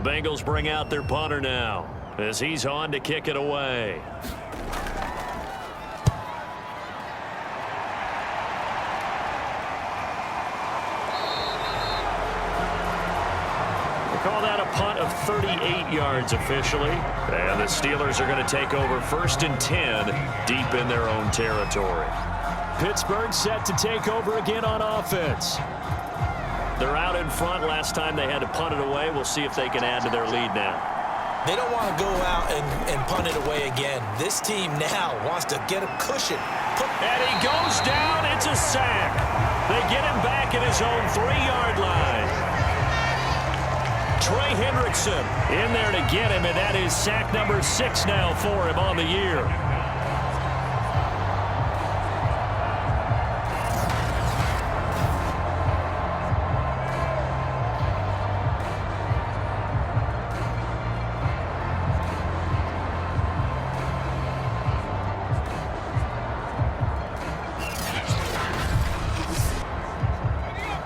Bengals bring out their punter now as he's on to kick it away. Call that a punt of 38 yards officially. And the Steelers are going to take over 1st and 10 deep in their own territory. Pittsburgh set to take over again on offense. They're out in front. Last time they had to punt it away. We'll see if they can add to their lead now. They don't want to go out and punt it away again. This team now wants to get a cushion. And he goes down. It's a sack. They get him back at his own 3-yard line. Trey Hendrickson in there to get him, and that is sack number 6 now for him on the year.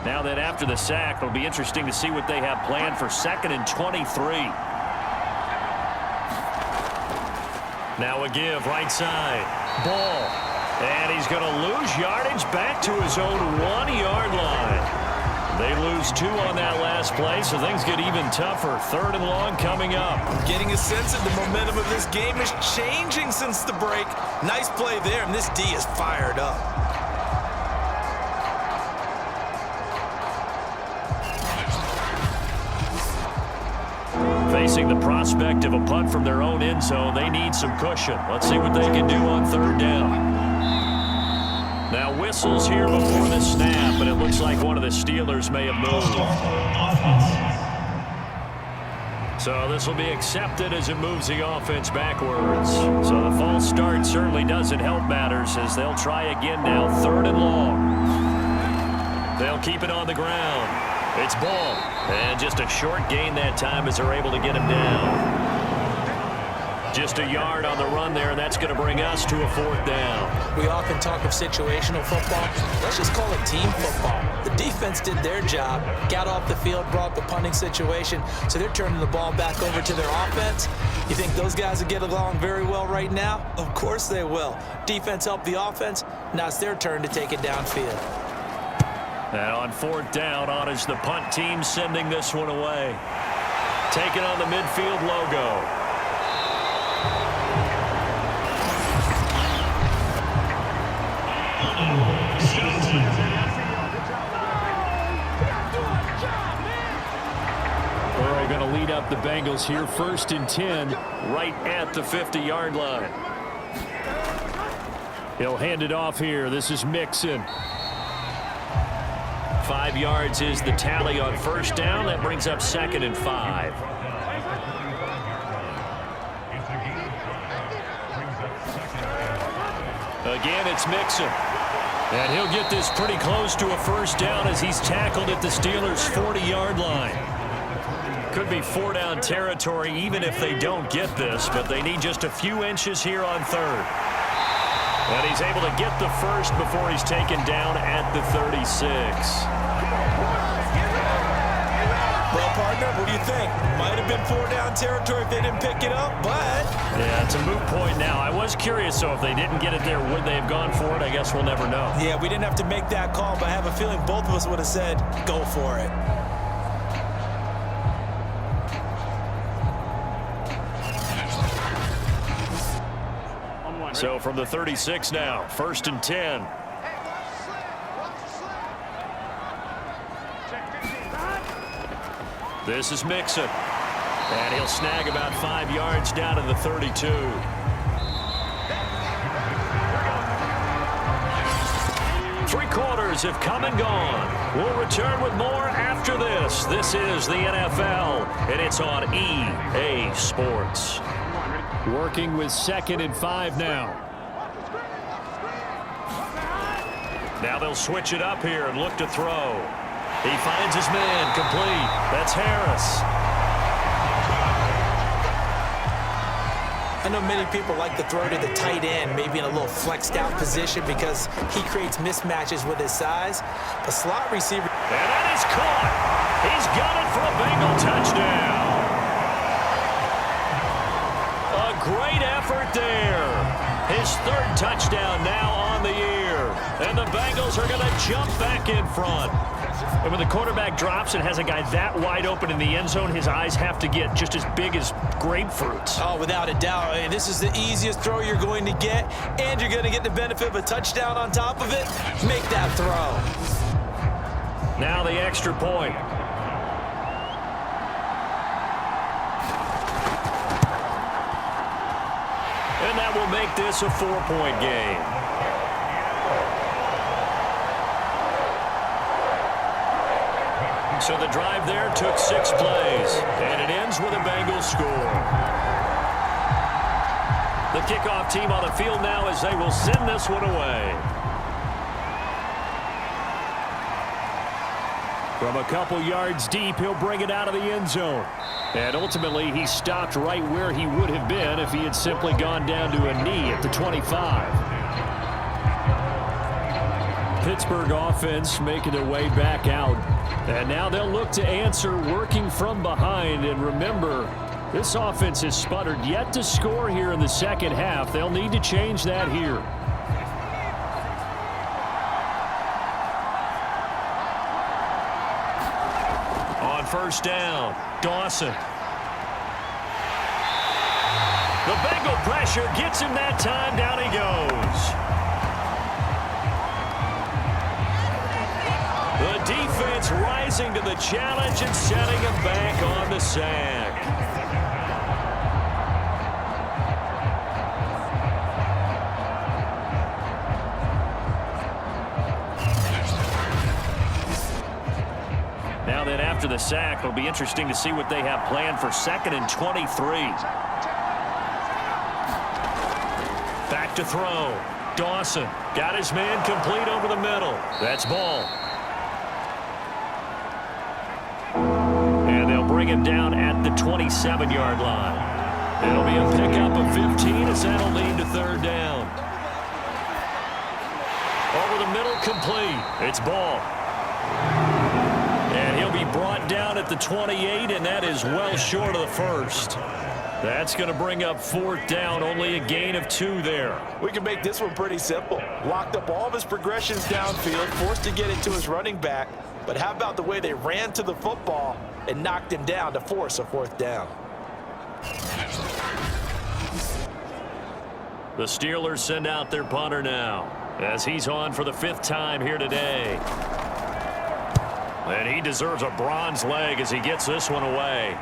Now that after the sack, it'll be interesting to see what they have planned for 2nd and 23. Now a give right side. Ball. And he's going to lose yardage back to his own 1-yard line. They lose 2 on that last play, so things get even tougher. 3rd and long coming up. Getting a sense of the momentum of this game is changing since the break. Nice play there, and this D is fired up. Facing the prospect of a punt from their own end zone, they need some cushion. Let's see what they can do on 3rd down. Now whistles here before the snap, and it looks like one of the Steelers may have moved. So this will be accepted as it moves the offense backwards. So the false start certainly doesn't help matters as they'll try again now, 3rd and long. They'll keep it on the ground. It's Ball. And just a short gain that time as they're able to get him down. Just a yard on the run there, and that's going to bring us to a 4th down. We often talk of situational football. Let's just call it team football. The defense did their job, got off the field, brought the punting situation, so they're turning the ball back over to their offense. You think those guys will get along very well right now? Of course they will. Defense helped the offense. Now it's their turn to take it downfield. And on 4th down, on is the punt team sending this one away. Taking on the midfield logo. We're going to lead up the Bengals here, 1st and 10, right at the 50-yard line. He'll hand it off here. This is Mixon. 5 yards is the tally on 1st down. That brings up 2nd and 5. Again, it's Mixon. And he'll get this pretty close to a 1st down as he's tackled at the Steelers' 40-yard line. Could be 4-down territory even if they don't get this, but they need just a few inches here on 3rd. And he's able to get the 1st before he's taken down at the 36. Well, partner, what do you think? Might have been 4-down territory if they didn't pick it up, but... Yeah, it's a moot point now. I was curious, so if they didn't get it there, would they have gone for it? I guess we'll never know. Yeah, we didn't have to make that call, but I have a feeling both of us would have said, go for it. So from the 36 now, 1st and 10. This is Mixon. And he'll snag about 5 yards down to the 32. Three quarters have come and gone. We'll return with more after this. This is the NFL, and it's on EA Sports. Working with 2nd and 5 now. Now they'll switch it up here and look to throw. He finds his man complete. That's Harris. I know many people like to throw to the tight end, maybe in a little flexed out position because he creates mismatches with his size. The slot receiver. And that is caught. He's got it for a Bengal touchdown. great effort there. His third touchdown now on the year. And the Bengals are going to jump back in front. And when the quarterback drops and has a guy that wide open in the end zone, his eyes have to get just as big as grapefruits. Oh, without a doubt. I mean, this is the easiest throw you're going to get, and you're going to get the benefit of a touchdown on top of it. Make that throw. Now the extra point. And that will make this a 4-point game. So the drive there took 6 plays, and it ends with a Bengals score. The kickoff team on the field now as they will send this one away. From a couple yards deep, he'll bring it out of the end zone. And ultimately, he stopped right where he would have been if he had simply gone down to a knee at the 25. Pittsburgh offense making their way back out. And now they'll look to answer working from behind. And remember, this offense has sputtered yet to score here in the second half. They'll need to change that here. On first down, Dawson. The Bengal pressure gets him that time. Down he goes. The defense rising to the challenge and setting him back on the sack. Now then, after the sack, it'll be interesting to see what they have planned for 2nd and 23. Back to throw. Dawson got his man complete over the middle. That's ball. Bring him down at the 27-yard line. It'll be a pickup of 15 as that'll lead to 3rd down. Over the middle, complete. It's ball. And he'll be brought down at the 28, and that is well short of the first. That's going to bring up 4th down, only a gain of 2 there. We can make this one pretty simple. Locked up all of his progressions downfield, forced to get it to his running back. But how about the way they ran to the football and knocked him down to force a 4th down? The Steelers send out their punter now as he's on for the 5th time here today. And he deserves a bronze leg as he gets this one away.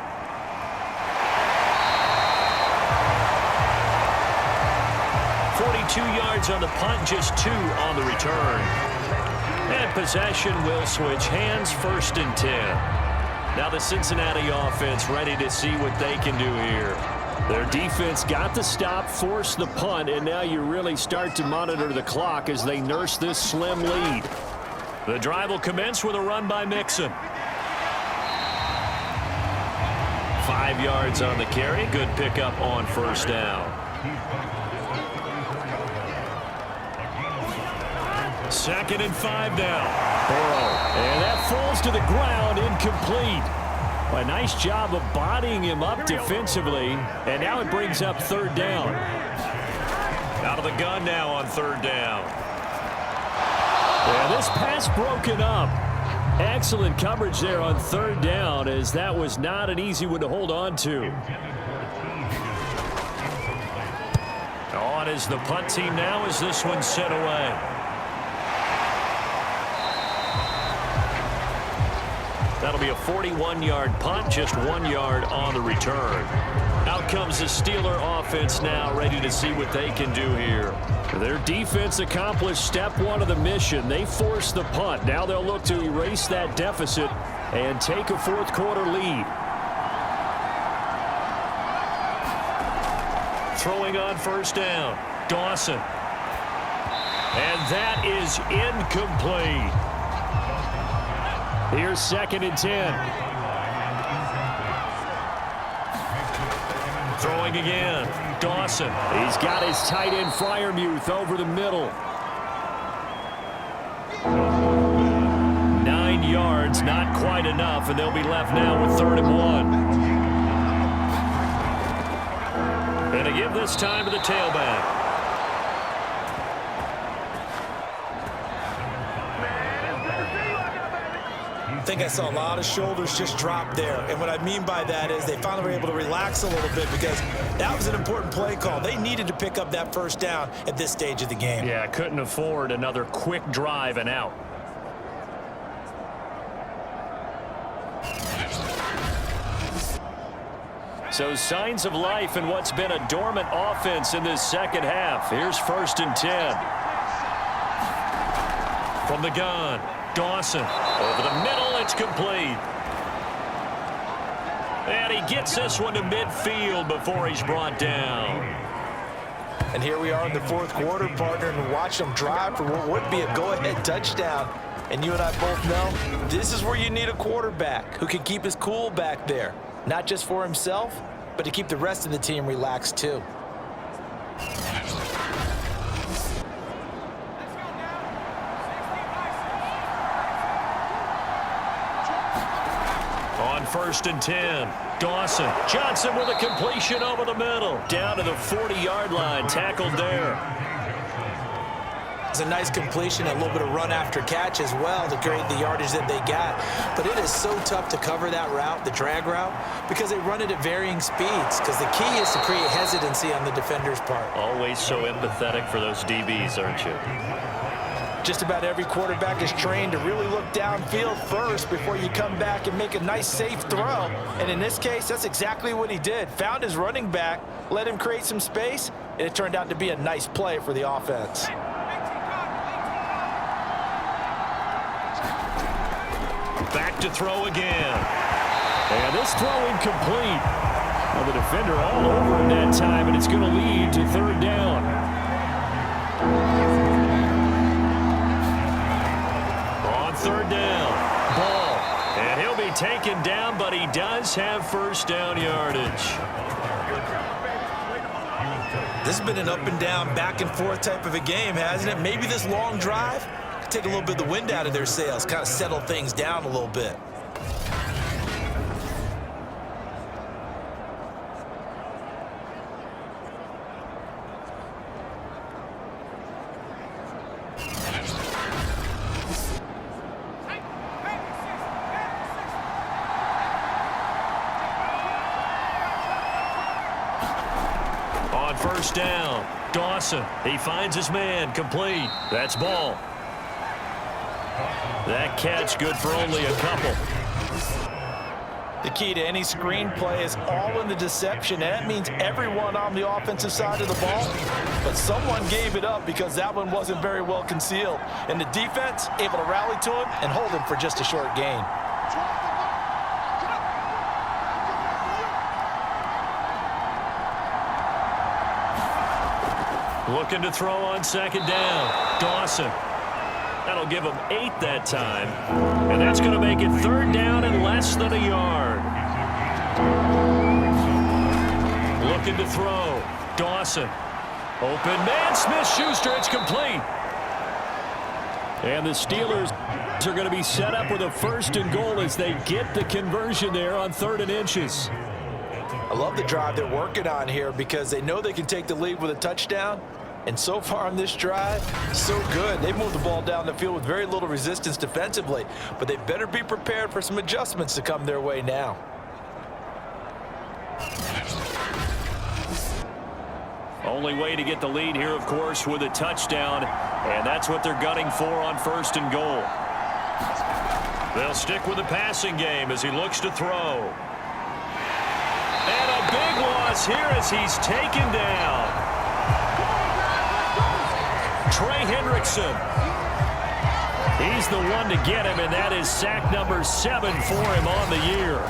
Yards on the punt, just 2 on the return. And possession will switch hands, 1st and 10. Now the Cincinnati offense ready to see what they can do here. Their defense got the stop, forced the punt, and now you really start to monitor the clock as they nurse this slim lead. The drive will commence with a run by Mixon. 5 yards on the carry. Good pickup on 1st down. 2nd and 5 now. Burrow. And that falls to the ground, incomplete. A nice job of bodying him up defensively. And now it brings up 3rd down. Out of the gun now on 3rd down. And this pass broken up. Excellent coverage there on 3rd down, as that was not an easy one to hold on to. On is the punt team now as this one's set away. That'll be a 41-yard punt, just 1 yard on the return. Out comes the Steeler offense now, ready to see what they can do here. Their defense accomplished step 1 of the mission. They forced the punt. Now they'll look to erase that deficit and take a 4th quarter lead. Throwing on 1st down, Dawson. And that is incomplete. Here's 2nd and 10. Throwing again, Dawson. He's got his tight end Freiermuth over the middle. 9 yards, not quite enough, and they'll be left now with 3rd and 1. And going to give this time to the tailback. I think I saw a lot of shoulders just drop there. And what I mean by that is they finally were able to relax a little bit because that was an important play call. They needed to pick up that first down at this stage of the game. Yeah, couldn't afford another quick drive and out. So signs of life in what's been a dormant offense in this second half. Here's 1st and 10. From the gun, Dawson. Over the middle, it's complete. And he gets this one to midfield before he's brought down. And here we are in the 4th quarter, partner, and watch them drive for what would be a go-ahead touchdown. And you and I both know this is where you need a quarterback who can keep his cool back there. Not just for himself, but to keep the rest of the team relaxed too. On 1st and 10, Dawson. Johnson with a completion over the middle. Down to the 40-yard line, tackled there. It's a nice completion, a little bit of run after catch as well to create the yardage that they got. But it is so tough to cover that route, the drag route, because they run it at varying speeds. Because the key is to create hesitancy on the defender's part. Always so empathetic for those DBs, aren't you? Just about every quarterback is trained to really look downfield first before you come back and make a nice, safe throw. And in this case, that's exactly what he did. Found his running back, let him create some space, and it turned out to be a nice play for the offense. Back to throw again. And this throw incomplete. Well, the defender all over him that time, and it's going to lead to 3rd down. On 3rd down, Ball. And he'll be taken down, but he does have 1st down yardage. This has been an up and down, back and forth type of a game, hasn't it? Maybe this long drive could take a little bit of the wind out of their sails, kind of settle things down a little bit. On 1st down, Dawson. He finds his man, complete. That's Ball. That catch good for only a couple. The key to any screenplay is all in the deception. And that means everyone on the offensive side of the ball. But someone gave it up because that one wasn't very well concealed. And the defense able to rally to him and hold him for just a short gain. Looking to throw on 2nd down. Dawson. That'll give him 8 that time. And that's going to make it 3rd down and less than a yard. Looking to throw. Dawson. Open man. Smith-Schuster. It's complete. And the Steelers are going to be set up with a 1st and goal as they get the conversion there on 3rd and inches. I love the drive they're working on here because they know they can take the lead with a touchdown. And so far on this drive, so good. They've moved the ball down the field with very little resistance defensively. But they better be prepared for some adjustments to come their way now. Only way to get the lead here, of course, with a touchdown. And that's what they're gunning for on 1st and goal. They'll stick with the passing game as he looks to throw. And a big loss here as he's taken down. Trey Hendrickson. He's the one to get him, and that is sack number 7 for him on the year.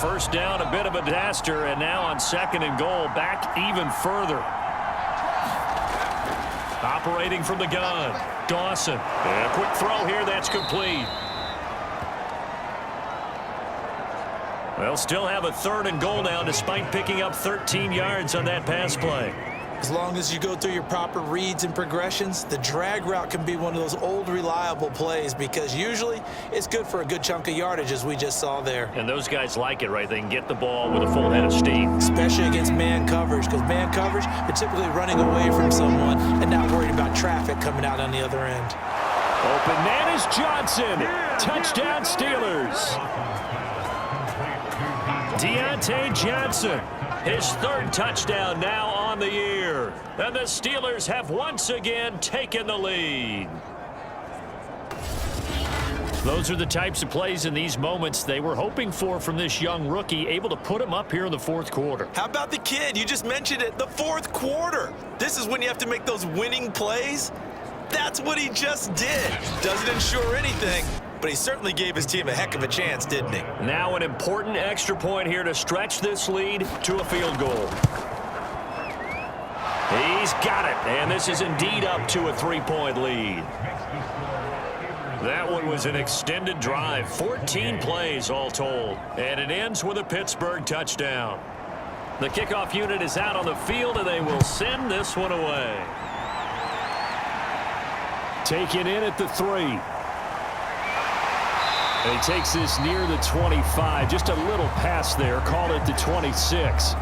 First down, a bit of a disaster, and now on 2nd and goal, back even further. Operating from the gun, Dawson. And a quick throw here, that's complete. They'll still have a 3rd and goal now despite picking up 13 yards on that pass play. As long as you go through your proper reads and progressions, the drag route can be one of those old reliable plays because usually it's good for a good chunk of yardage as we just saw there. And those guys like it, right? They can get the ball with a full head of steam. Especially against man coverage, because man coverage, they're typically running away from someone and not worried about traffic coming out on the other end. Open man is Johnson. Touchdown Steelers. Deontay Johnson, his 3rd touchdown now on the year. And the Steelers have once again taken the lead. Those are the types of plays in these moments they were hoping for from this young rookie, able to put him up here in the 4th quarter. How about the kid? You just mentioned it, the 4th quarter. This is when you have to make those winning plays. That's what he just did. Doesn't ensure anything, but he certainly gave his team a heck of a chance, didn't he? Now an important extra point here to stretch this lead to a field goal. He's got it, and this is indeed up to a 3-point lead. That one was an extended drive, 14 plays all told, and it ends with a Pittsburgh touchdown. The kickoff unit is out on the field, and they will send this one away. Taken in at the 3. And he takes this near the 25. Just a little pass there. Call it the 26.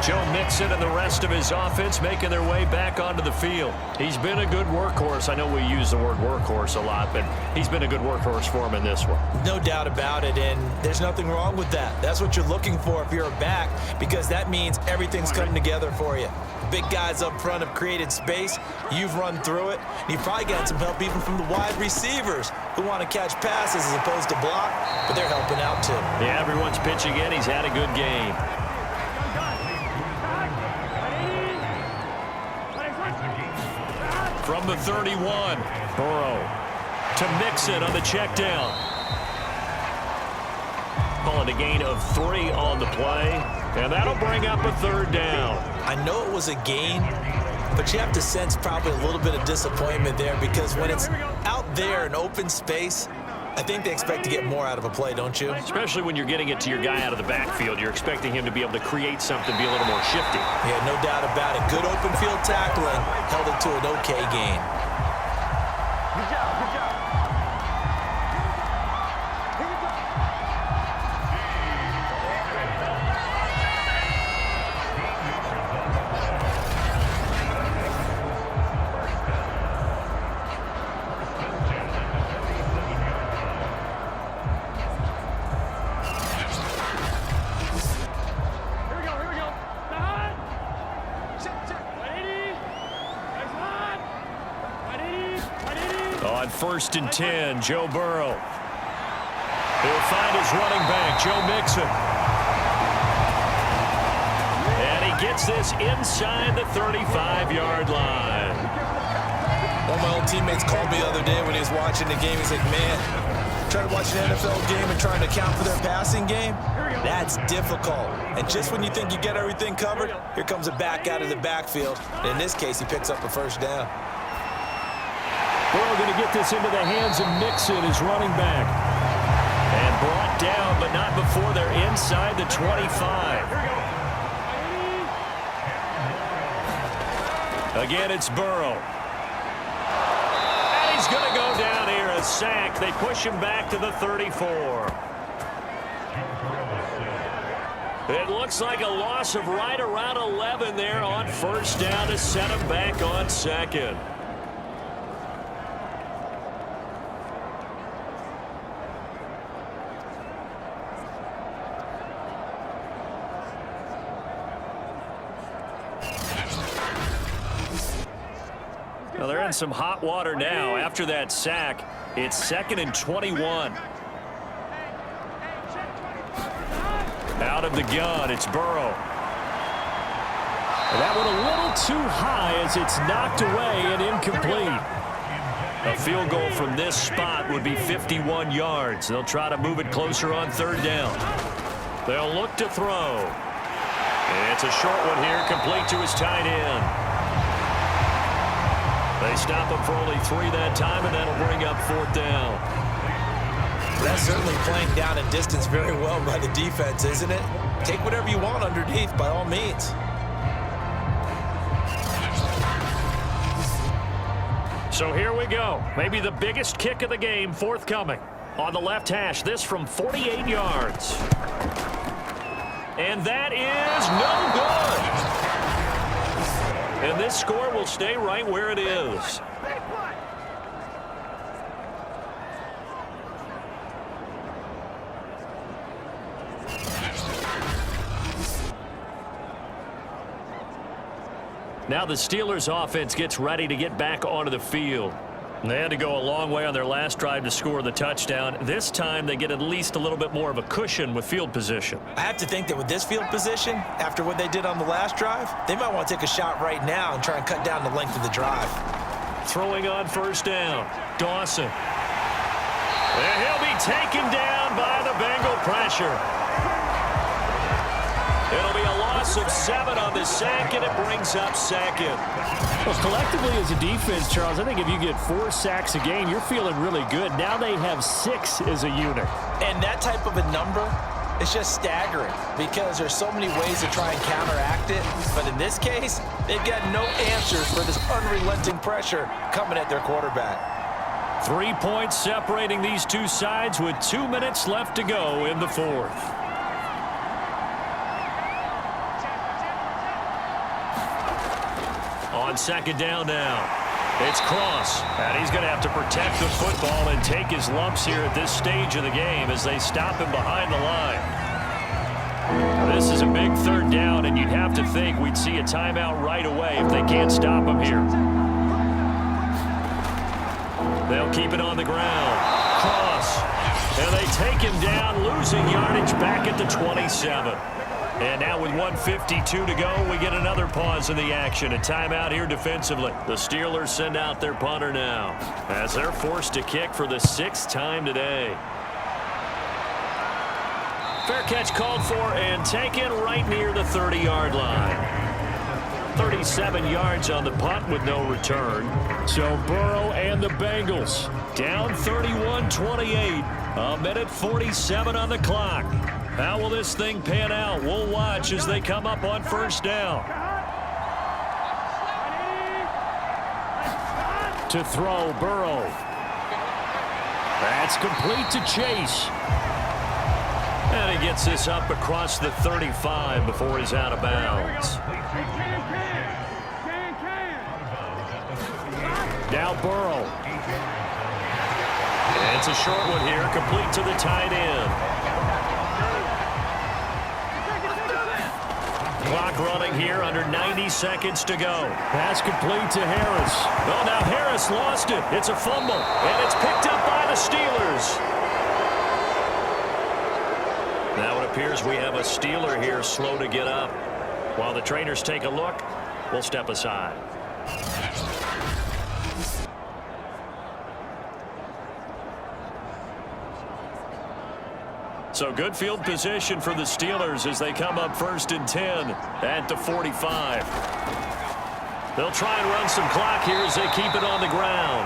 Joe Mixon and the rest of his offense making their way back onto the field. He's been a good workhorse. I know we use the word workhorse a lot, but he's been a good workhorse for him in this one. No doubt about it, and there's nothing wrong with that. That's what you're looking for if you're a back, because that means everything's coming together for you. Big guys up front have created space. You've run through it. You've probably gotten some help even from the wide receivers who want to catch passes as opposed to block, but they're helping out too. Yeah, everyone's pitching in. He's had a good game. From the 31, Burrow to Mixon on the check down. Calling a gain of 3 on the play, and that'll bring up a 3rd down. I know it was a gain, but you have to sense probably a little bit of disappointment there because when it's out there in open space, I think they expect to get more out of a play, don't you? Especially when you're getting it to your guy out of the backfield. You're expecting him to be able to create something, be a little more shifty. Yeah, no doubt about it. Good open field tackling held it to an okay gain. Good job, good job. On 1st and 10, Joe Burrow. He'll find his running back, Joe Mixon. And he gets this inside the 35-yard line. One of my old teammates called me the other day when he was watching the game. He's like, man, trying to watch an NFL game and trying to account for their passing game, that's difficult. And just when you think you get everything covered, here comes a back out of the backfield. And in this case, he picks up a 1st down. Burrow going to get this into the hands of Mixon, his running back. And brought down, but not before they're inside the 25. Again, it's Burrow. And he's going to go down here, a sack. They push him back to the 34. It looks like a loss of right around 11 there on 1st down to set him back on 2nd. Well, they're in some hot water now. After that sack, it's 2nd and 21. Out of the gun, it's Burrow. And that one a little too high as it's knocked away and incomplete. A field goal from this spot would be 51 yards. They'll try to move it closer on 3rd down. They'll look to throw. And it's a short one here, complete to his tight end. They stop him for only 3 that time, and that'll bring up 4th down. That's certainly playing down and distance very well by the defense, isn't it? Take whatever you want underneath, by all means. So here we go. Maybe the biggest kick of the game forthcoming. On the left hash, this from 48 yards. And that is no good. And this score will stay right where it is. Now the Steelers offense gets ready to get back onto the field. They had to go a long way on their last drive to score the touchdown. This time they get at least a little bit more of a cushion with field position. I have to think that with this field position, after what they did on the last drive, they might want to take a shot right now and try and cut down the length of the drive. Throwing on first down, Dawson. And he'll be taken down by the Bengal pressure. It'll be a loss of 7 on the sack, and it brings up second. Well, collectively as a defense, Charles, I think if you get 4 sacks a game, you're feeling really good. Now they have 6 as a unit. And that type of a number is just staggering because there's so many ways to try and counteract it. But in this case, they've got no answers for this unrelenting pressure coming at their quarterback. 3 points separating these two sides with 2 minutes left to go in the fourth. On second down now, it's Cross, and he's going to have to protect the football and take his lumps here at this stage of the game as they stop him behind the line. This is a big third down, and you'd have to think we'd see a timeout right away if they can't stop him here. They'll keep it on the ground. Cross, and they take him down, losing yardage back at the 27. And now with 1:52 to go, we get another pause in the action. A timeout here defensively. The Steelers send out their punter now as they're forced to kick for the 6th time today. Fair catch called for and taken right near the 30-yard line. 37 yards on the punt with no return. So Burrow and the Bengals down 31-28. A minute 47 on the clock. How will this thing pan out? We'll watch as they come up on first down. to throw, Burrow. That's complete to Chase. And he gets this up across the 35 before he's out of bounds. Now Burrow. And it's a short one here, complete to the tight end. Clock running here, under 90 seconds to go. Pass complete to Harris. Oh, now Harris lost it. It's a fumble, and it's picked up by the Steelers. Now it appears we have a Steeler here slow to get up. While the trainers take a look, we'll step aside. So good field position for the Steelers as they come up 1st and 10 at the 45. They'll try and run some clock here as they keep it on the ground.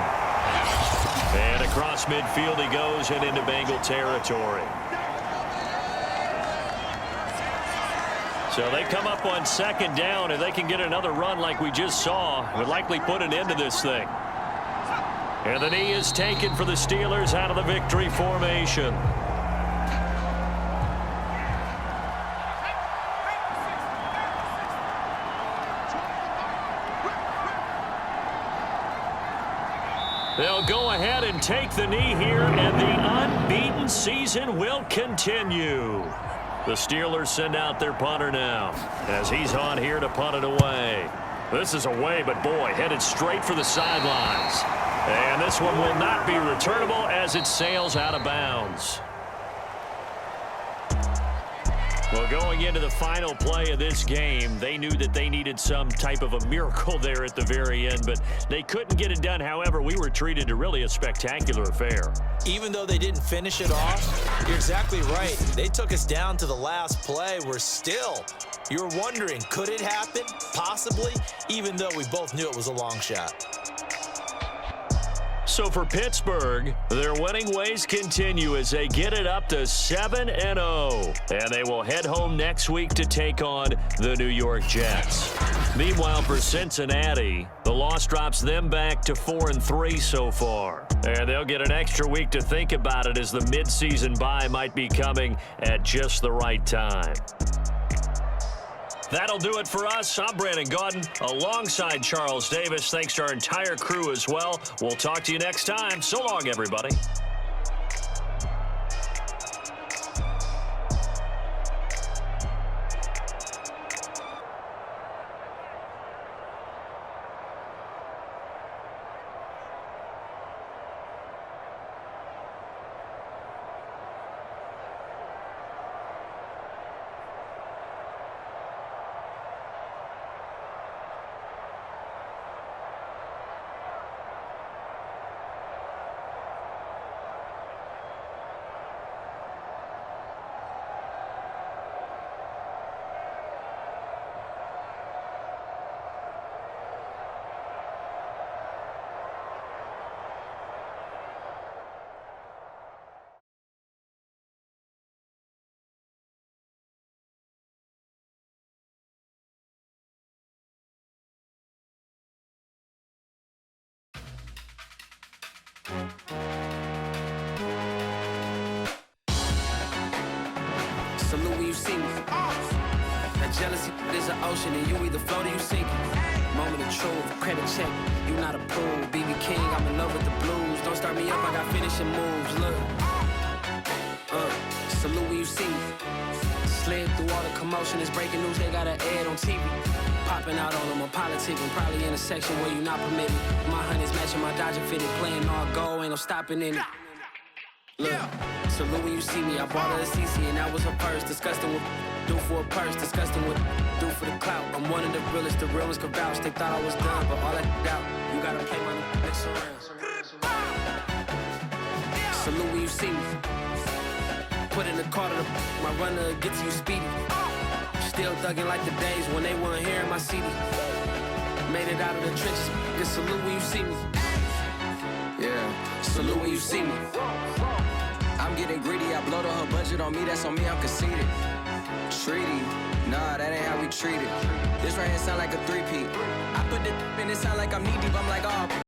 And across midfield he goes and into Bengal territory. So they come up on 2nd down, and they can get another run like we just saw. Would likely put an end to this thing. And the knee is taken for the Steelers out of the victory formation. They'll go ahead and take the knee here, and the unbeaten season will continue. The Steelers send out their punter now as he's on here to punt it away. This is away, but boy, headed straight for the sidelines. And this one will not be returnable as it sails out of bounds. Well, going into the final play of this game, they knew that they needed some type of a miracle there at the very end, but they couldn't get it done. However, we were treated to really a spectacular affair. Even though they didn't finish it off, you're exactly right. They took us down to the last play. We're still, you were wondering, could it happen? Possibly, even though we both knew it was a long shot. So for Pittsburgh, their winning ways continue as they get it up to 7-0. And they will head home next week to take on the New York Jets. Meanwhile, for Cincinnati, the loss drops them back to 4-3 so far. And they'll get an extra week to think about it as the midseason bye might be coming at just the right time. That'll do it for us. I'm Brandon Gaudin alongside Charles Davis. Thanks to our entire crew as well. We'll talk to you next time. So long, everybody. Salute when you see me. That jealousy is an ocean, and you either float or you sink. Moment of truth, credit check. You not a pool, BB King. I'm in love with the blues. Don't start me up, I got finishing moves. Look, salute when you see me. Slid through all the commotion, it's breaking news. They got an ad on TV. Popping out on them, I'm politicking. Probably in a section where you not permitted. My honey's matching my Dodger fitted, playing all goal, ain't no stopping in it. Look, salute when you see me. I bought her a CC and that was her purse. Disgusting with do for a purse. Disgusting with do for the clout. I'm one of the realest, the realest could vouch. They thought I was done, but all I doubt. You gotta play my next around. Salute when you see me. Put in the car to my runner gets you speedy. Still thugging like the days when they weren't here in my CD. Made it out of the trenches. Just salute when you see me. Yeah, salute when you see me. I'm getting greedy, I blowed her budget on me, that's on me, I'm conceited. Treaty, nah, that ain't how we treat it. This right here sound like a three-peat. I put it in, it sound like I'm knee deep, I'm like, oh.